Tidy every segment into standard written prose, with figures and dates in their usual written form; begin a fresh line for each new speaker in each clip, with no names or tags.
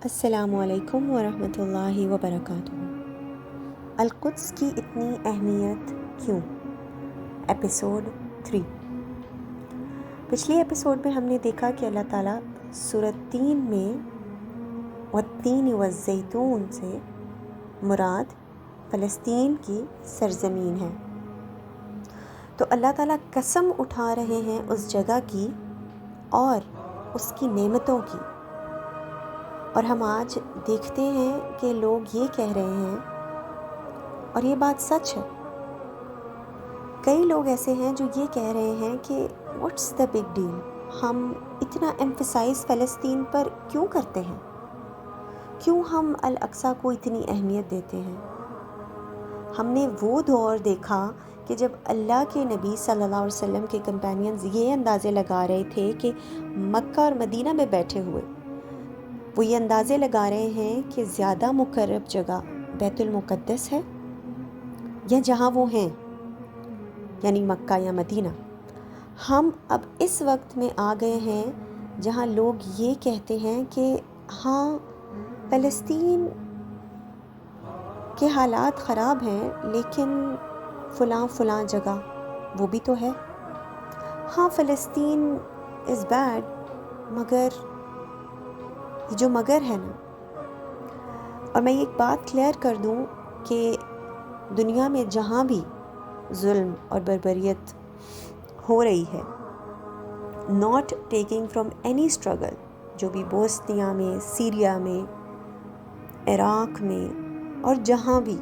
السلام علیکم ورحمۃ اللہ وبرکاتہ۔ القدس کی اتنی اہمیت کیوں؟ ایپیسوڈ 3۔ پچھلی ایپیسوڈ میں ہم نے دیکھا کہ اللہ تعالیٰ سورۃ 3 میں والتین والزیتون سے مراد فلسطین کی سرزمین ہے، تو اللہ تعالیٰ قسم اٹھا رہے ہیں اس جگہ کی اور اس کی نعمتوں کی، اور ہم آج دیکھتے ہیں کہ لوگ یہ کہہ رہے ہیں، اور یہ بات سچ ہے، کئی لوگ ایسے ہیں جو یہ کہہ رہے ہیں کہ واٹس دا بگ ڈیل، ہم اتنا ایمفسائز فلسطین پر کیوں کرتے ہیں، کیوں ہم الاقصیٰ کو اتنی اہمیت دیتے ہیں۔ ہم نے وہ دور دیکھا کہ جب اللہ کے نبی صلی اللہ علیہ وسلم کے کمپینینز یہ اندازے لگا رہے تھے کہ مکہ اور مدینہ میں بیٹھے ہوئے وہ یہ اندازے لگا رہے ہیں کہ زیادہ مقرب جگہ بیت المقدس ہے یا جہاں وہ ہیں، یعنی مکہ یا مدینہ۔ ہم اب اس وقت میں آ گئے ہیں جہاں لوگ یہ کہتے ہیں کہ ہاں فلسطین کے حالات خراب ہیں، لیکن فلاں فلاں جگہ وہ بھی تو ہے۔ ہاں فلسطین از بیڈ، مگر یہ جو مگر ہے نا، اور میں ایک بات کلیئر کر دوں کہ دنیا میں جہاں بھی ظلم اور بربریت ہو رہی ہے، not taking from any struggle, جو بھی بوسنیا میں، سیریا میں، عراق میں اور جہاں بھی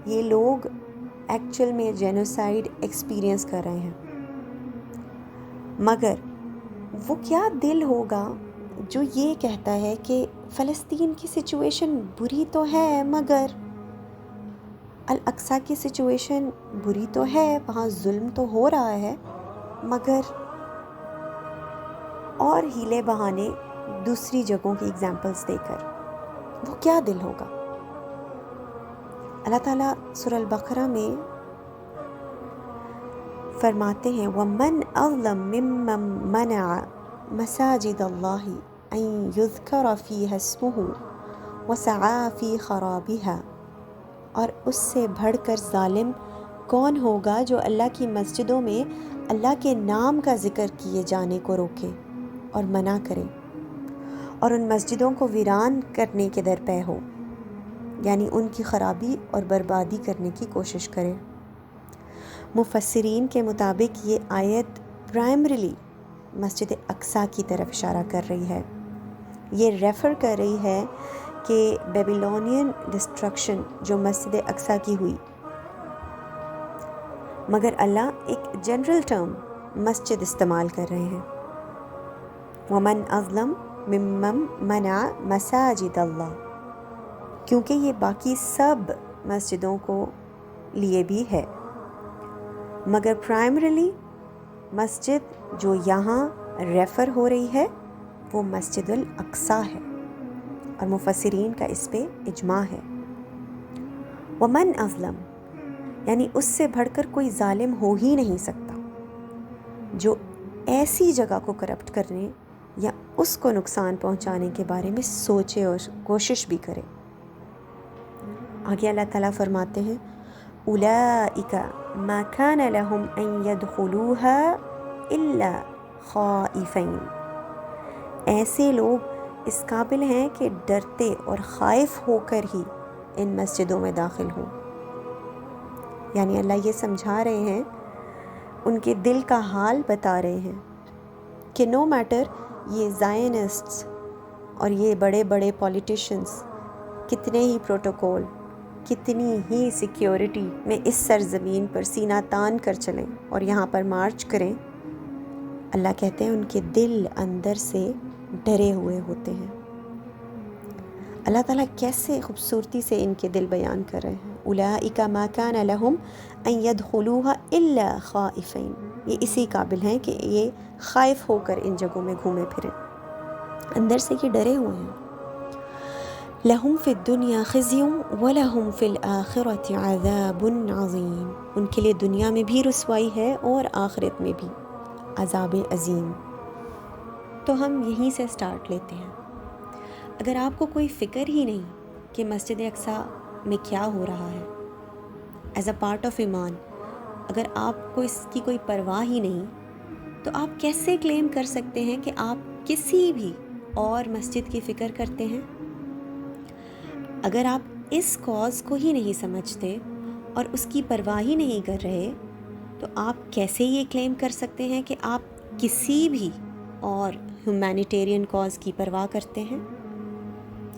یہ لوگ ایکچول میں جینوسائیڈ ایکسپیرینس کر رہے ہیں، مگر وہ کیا دل ہوگا جو یہ کہتا ہے کہ فلسطین کی سچویشن بری تو ہے، مگر الاقصیٰ کی سچویشن بری تو ہے، وہاں ظلم تو ہو رہا ہے، مگر اور ہیلے بہانے دوسری جگہوں کی ایگزامپلس دے کر وہ کیا دل ہوگا۔ اللہ تعالیٰ سورہ البقرہ میں فرماتے ہیں وَمَنْ أَظْلَمْ مِمَّنْ مَنَعَ مَسَاجِدَ اللَّهِ أَن يُذْكَرَ فِيهَا اسْمُهُ وَسَعَىٰ فِي خَرَابِهَا، اور اس سے بڑھ کر ظالم کون ہوگا جو اللہ کی مسجدوں میں اللہ کے نام کا ذکر کیے جانے کو روکے اور منع کرے، اور ان مسجدوں کو ویران کرنے کے درپے ہو، یعنی ان کی خرابی اور بربادی کرنے کی کوشش کرے۔ مفسرین کے مطابق یہ آیت پرائمریلی مسجد اقصیٰ کی طرف اشارہ کر رہی ہے، یہ ریفر کر رہی ہے کہ بیبیلونین ڈسٹرکشن جو مسجد اقصیٰ کی ہوئی، مگر اللہ ایک جنرل ٹرم مسجد استعمال کر رہے ہیں، وَمَنْ أَظْلَمْ مِمَّنْ مَنَعَ مَسَاجِدَ اللَّهِ، کیونکہ یہ باقی سب مسجدوں کو لیے بھی ہے، مگر پرائمریلی مسجد جو یہاں ریفر ہو رہی ہے وہ مسجد الاقصیٰ ہے، اور مفسرین کا اس پہ اجماع ہے۔ وَمَنْ أَظْلَمْ یعنی اس سے بڑھ کر کوئی ظالم ہو ہی نہیں سکتا جو ایسی جگہ کو کرپٹ کرنے یا اس کو نقصان پہنچانے کے بارے میں سوچے اور کوشش بھی کرے۔ آگے اللہ تعالیٰ فرماتے ہیں أُولَئِكَ مَا كَانَ لَهُمْ أَن يَدْخُلُوهَا إِلَّا خَائِفِينَ، ایسے لوگ اس قابل ہیں کہ ڈرتے اور خائف ہو کر ہی ان مسجدوں میں داخل ہوں، یعنی اللہ یہ سمجھا رہے ہیں، ان کے دل کا حال بتا رہے ہیں کہ نو میٹر یہ زائنسٹس اور یہ بڑے بڑے پولیٹیشنز کتنے ہی پروٹوکول، کتنی ہی سیکیورٹی میں اس سرزمین پر سینہ تان کر چلیں اور یہاں پر مارچ کریں، اللہ کہتے ہیں ان کے دل اندر سے ڈرے ہوئے ہوتے ہیں۔ اللہ تعالیٰ کیسے خوبصورتی سے ان کے دل بیان کر رہے ہیں، اولئک ما کان لہم ان یدخلوها الا خائفین، یہ اسی قابل ہیں کہ یہ خائف ہو کر ان جگہوں میں گھومے پھریں، اندر سے یہ ڈرے ہوئے ہیں۔ لہم فی الدنیا خزی ولہم فی الآخرۃ عذاب عظیم، ان کے لیے دنیا میں بھی رسوائی ہے اور آخرت میں بھی عذاب عظیم۔ تو ہم یہیں سے سٹارٹ لیتے ہیں۔ اگر آپ کو کوئی فکر ہی نہیں کہ مسجد اقصیٰ میں کیا ہو رہا ہے ایز اے پارٹ آف ایمان، اگر آپ کو اس کی کوئی پرواہ ہی نہیں، تو آپ کیسے کلیم کر سکتے ہیں کہ آپ کسی بھی اور مسجد کی فکر کرتے ہیں؟ اگر آپ اس کاز کو ہی نہیں سمجھتے اور اس کی پرواہ ہی نہیں کر رہے، تو آپ کیسے یہ کلیم کر سکتے ہیں کہ آپ کسی بھی اور ہیومینیٹیرین کاز کی پرواہ کرتے ہیں؟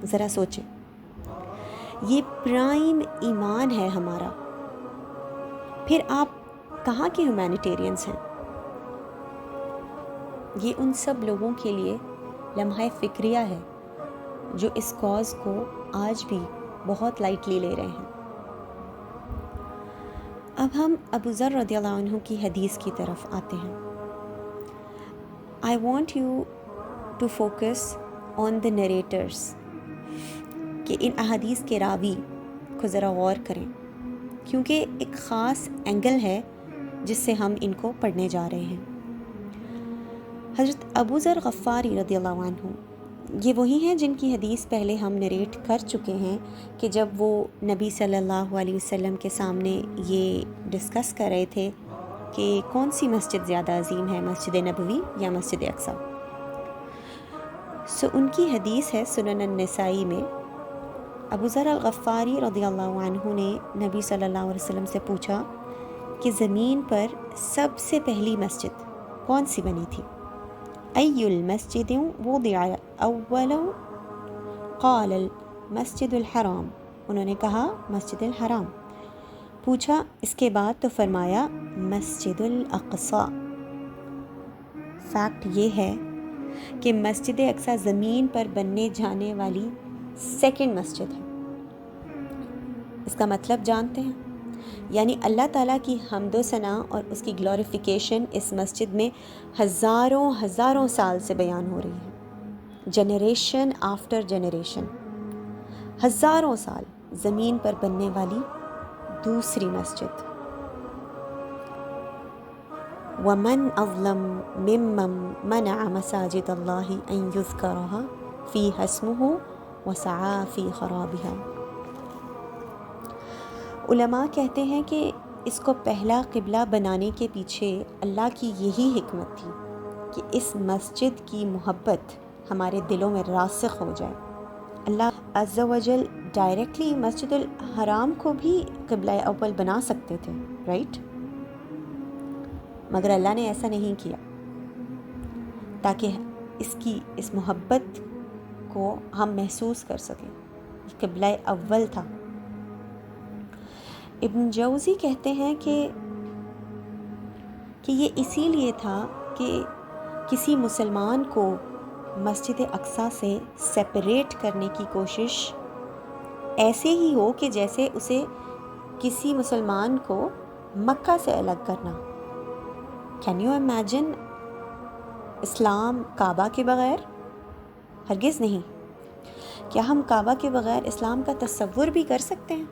ذرا سوچیں، یہ پرائم ایمان ہے ہمارا، پھر آپ کہاں کے ہیومینیٹیرینز ہیں؟ یہ ان سب لوگوں کے لیے لمحہ فکریہ ہے جو اس کاز کو آج بھی بہت لائٹلی لے رہے ہیں۔ اب ہم ابو ذر رضی اللہ عنہ کی حدیث کی طرف آتے ہیں۔ I want you to focus on the narrators، کہ ان احادیث کے راوی کو ذرا غور کریں، کیونکہ ایک خاص اینگل ہے جس سے ہم ان کو پڑھنے جا رہے ہیں۔ حضرت ابو ذر غفاری رضی اللہ عنہ یہ وہی ہیں جن کی حدیث پہلے ہم نریٹ کر چکے ہیں کہ جب وہ نبی صلی اللہ علیہ وسلم کے سامنے یہ ڈسکس کر رہے تھے کہ کون سی مسجد زیادہ عظیم ہے، مسجد نبوی یا مسجد اقصیٰ۔ ان کی حدیث ہے سنن النسائی میں، ابو ذر الغفاری رضی اللہ عنہ نے نبی صلی اللہ علیہ وسلم سے پوچھا کہ زمین پر سب سے پہلی مسجد کون سی بنی تھی؟ ای المسجد وضع اول؟ قال المسجد الحرام، انہوں نے کہا مسجد الحرام۔ پوچھا اس کے بعد تو فرمایا مسجد الاقصیٰ۔ فیکٹ یہ ہے کہ مسجد اقصیٰ زمین پر بننے جانے والی سیکنڈ مسجد ہے۔ اس کا مطلب جانتے ہیں؟ یعنی اللہ تعالیٰ کی حمد و ثنا اور اس کی گلوریفیکیشن اس مسجد میں ہزاروں سال سے بیان ہو رہی ہے، جنریشن آفٹر جنریشن، ہزاروں سال زمین پر بننے والی دوسری مسجد۔ وَمَنْ أَظْلَمُ مِمَّنْ مَنَعَ مَسَاجِدَ اللَّهِ أَنْ يُذْكَرَهَا فِيهَا اسْمُهُ وَسَعَى فِي خَرَابِهَا۔ علماء کہتے ہیں کہ اس کو پہلا قبلہ بنانے کے پیچھے اللہ کی یہی حکمت تھی کہ اس مسجد کی محبت ہمارے دلوں میں راسخ ہو جائے۔ اللہ عز و جل ڈائریکٹلی مسجد الحرام کو بھی قبلہ اول بنا سکتے تھے، رائٹ؟ مگر اللہ نے ایسا نہیں کیا تاکہ اس محبت کو ہم محسوس کر سکیں۔ قبلہ اول تھا۔ ابن جوزی کہتے ہیں کہ یہ اسی لیے تھا کہ کسی مسلمان کو مسجد اقصیٰ سے سیپریٹ کرنے کی کوشش ایسے ہی ہو کہ جیسے اسے کسی مسلمان کو مکہ سے الگ کرنا۔ کین یو امیجن اسلام کعبہ کے بغیر؟ ہرگز نہیں۔ کیا ہم کعبہ کے بغیر اسلام کا تصور بھی کر سکتے ہیں؟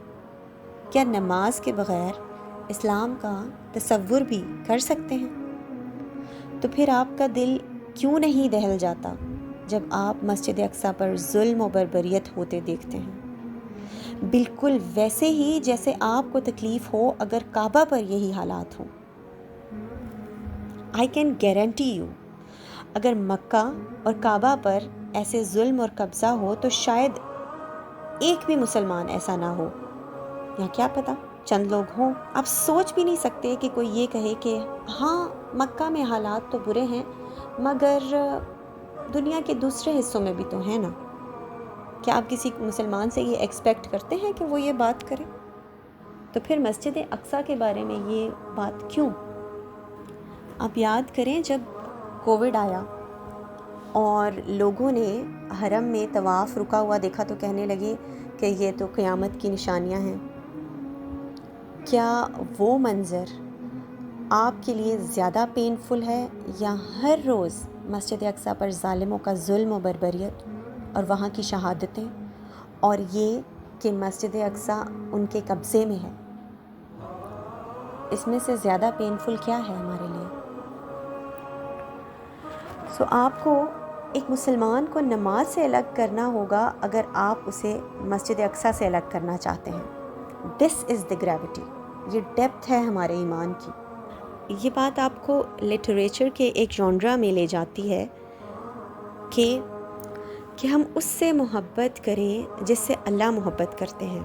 کیا نماز کے بغیر اسلام کا تصور بھی کر سکتے ہیں؟ تو پھر آپ کا دل کیوں نہیں دہل جاتا جب آپ مسجد اقصیٰ پر ظلم و بربریت ہوتے دیکھتے ہیں؟ بالکل ویسے ہی جیسے آپ کو تکلیف ہو اگر کعبہ پر یہی حالات ہوں۔ آئی کین گارنٹی یو، اگر مکہ اور کعبہ پر ایسے ظلم اور قبضہ ہو تو شاید ایک بھی مسلمان ایسا نہ ہو، یا کیا پتہ چند لوگ ہوں۔ آپ سوچ بھی نہیں سکتے کہ کوئی یہ کہے کہ ہاں مکہ میں حالات تو برے ہیں مگر دنیا کے دوسرے حصوں میں بھی تو ہیں نا۔ کیا آپ کسی مسلمان سے یہ ایکسپیکٹ کرتے ہیں کہ وہ یہ بات کرے؟ تو پھر مسجد اقصیٰ کے بارے میں یہ بات کیوں؟ آپ یاد کریں جب کووڈ آیا اور لوگوں نے حرم میں طواف رکا ہوا دیکھا تو کہنے لگے کہ یہ تو قیامت کی نشانیاں ہیں۔ کیا وہ منظر آپ کے لیے زیادہ پینفل ہے یا ہر روز مسجد اقصیٰ پر ظالموں کا ظلم و بربریت اور وہاں کی شہادتیں، اور یہ کہ مسجد اقصیٰ ان کے قبضے میں ہے؟ اس میں سے زیادہ پینفل کیا ہے ہمارے لیے؟ آپ کو ایک مسلمان کو نماز سے الگ کرنا ہوگا اگر آپ اسے مسجد اقصیٰ سے الگ کرنا چاہتے ہیں. دس از دا گریوٹی. یہ ڈیپتھ ہے ہمارے ایمان کی. یہ بات آپ کو لٹریچر کے ایک جانرا میں لے جاتی ہے کہ ہم اس سے محبت کریں جس سے اللہ محبت کرتے ہیں.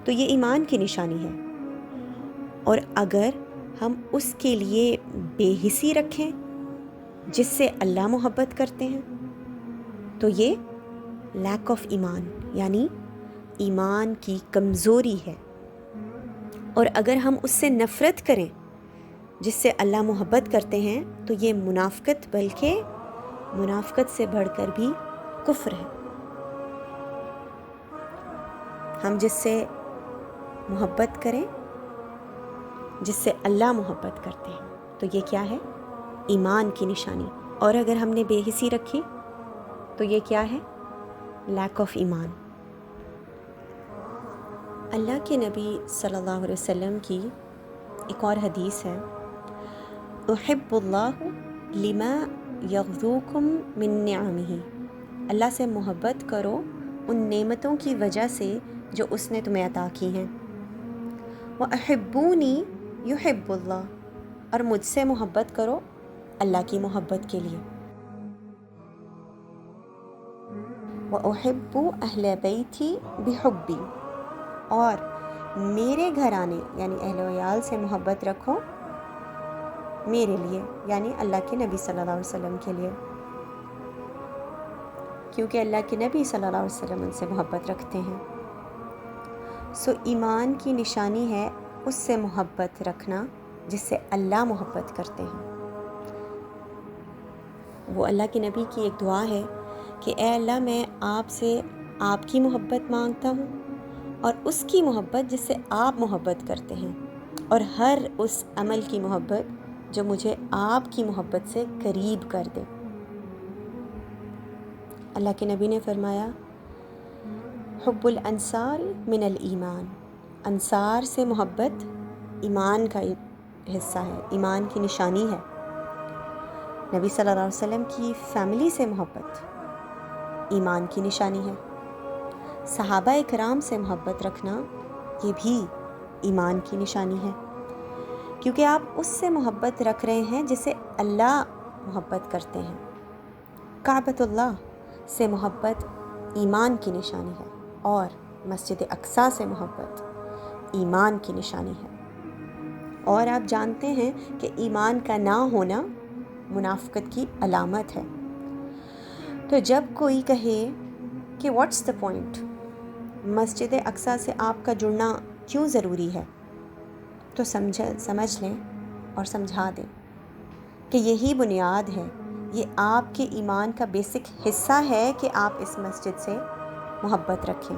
تو یہ ایمان کی نشانی ہے. اور اگر ہم اس کے لیے بے حسی رکھیں جس سے اللہ محبت کرتے ہیں تو یہ لیک آف ایمان یعنی ایمان کی کمزوری ہے. اور اگر ہم اس سے نفرت کریں جس سے اللہ محبت کرتے ہیں تو یہ منافقت بلکہ منافقت سے بڑھ کر بھی کفر ہے. ہم جس سے محبت کریں جس سے اللہ محبت کرتے ہیں تو یہ کیا ہے؟ ایمان کی نشانی. اور اگر ہم نے بے حسی رکھی تو یہ کیا ہے؟ لیک آف ایمان. اللہ کے نبی صلی اللہ علیہ وسلم کی ایک اور حدیث ہے، احب اللہ لما یغذوکم من نعمہ. اللہ سے محبت کرو ان نعمتوں کی وجہ سے جو اس نے تمہیں عطا کی ہیں. وَأَحِبُّونِي يُحِبُّ اللَّهُ. اور مجھ سے محبت کرو اللہ کی محبت کے لیے. وَأُحِبُّ أَهْلَ بَيْتِي بِحُبِّي. اور میرے گھرانے یعنی اہل و عیال سے محبت رکھو میرے لیے یعنی اللہ کے نبی صلی اللہ علیہ وسلم کے لیے، کیونکہ اللہ کے نبی صلی اللہ علیہ وسلم ان سے محبت رکھتے ہیں. سو ایمان کی نشانی ہے اس سے محبت رکھنا جس سے اللہ محبت کرتے ہیں. وہ اللہ کے نبی کی ایک دعا ہے کہ اے اللہ میں آپ سے آپ کی محبت مانگتا ہوں اور اس کی محبت جس سے آپ محبت کرتے ہیں، اور ہر اس عمل کی محبت جو مجھے آپ کی محبت سے قریب کر دے. اللہ کے نبی نے فرمایا حب الانصار من الایمان. انصار سے محبت ایمان کا حصہ ہے، ایمان کی نشانی ہے. نبی صلی اللہ علیہ وسلم کی فیملی سے محبت ایمان کی نشانی ہے. صحابہ اکرام سے محبت رکھنا یہ بھی ایمان کی نشانی ہے، کیونکہ آپ اس سے محبت رکھ رہے ہیں جسے اللہ محبت کرتے ہیں. کعبۃ اللہ سے محبت ایمان کی نشانی ہے اور مسجد اقصیٰ سے محبت ایمان کی نشانی ہے. اور آپ جانتے ہیں کہ ایمان کا نہ ہونا منافقت کی علامت ہے. تو جب کوئی کہے کہ واٹس دا پوائنٹ، مسجد اقصیٰ سے آپ کا جڑنا کیوں ضروری ہے، تو سمجھ لیں اور سمجھا دیں کہ یہی بنیاد ہے، یہ آپ کے ایمان کا بیسک حصہ ہے کہ آپ اس مسجد سے محبت رکھیں.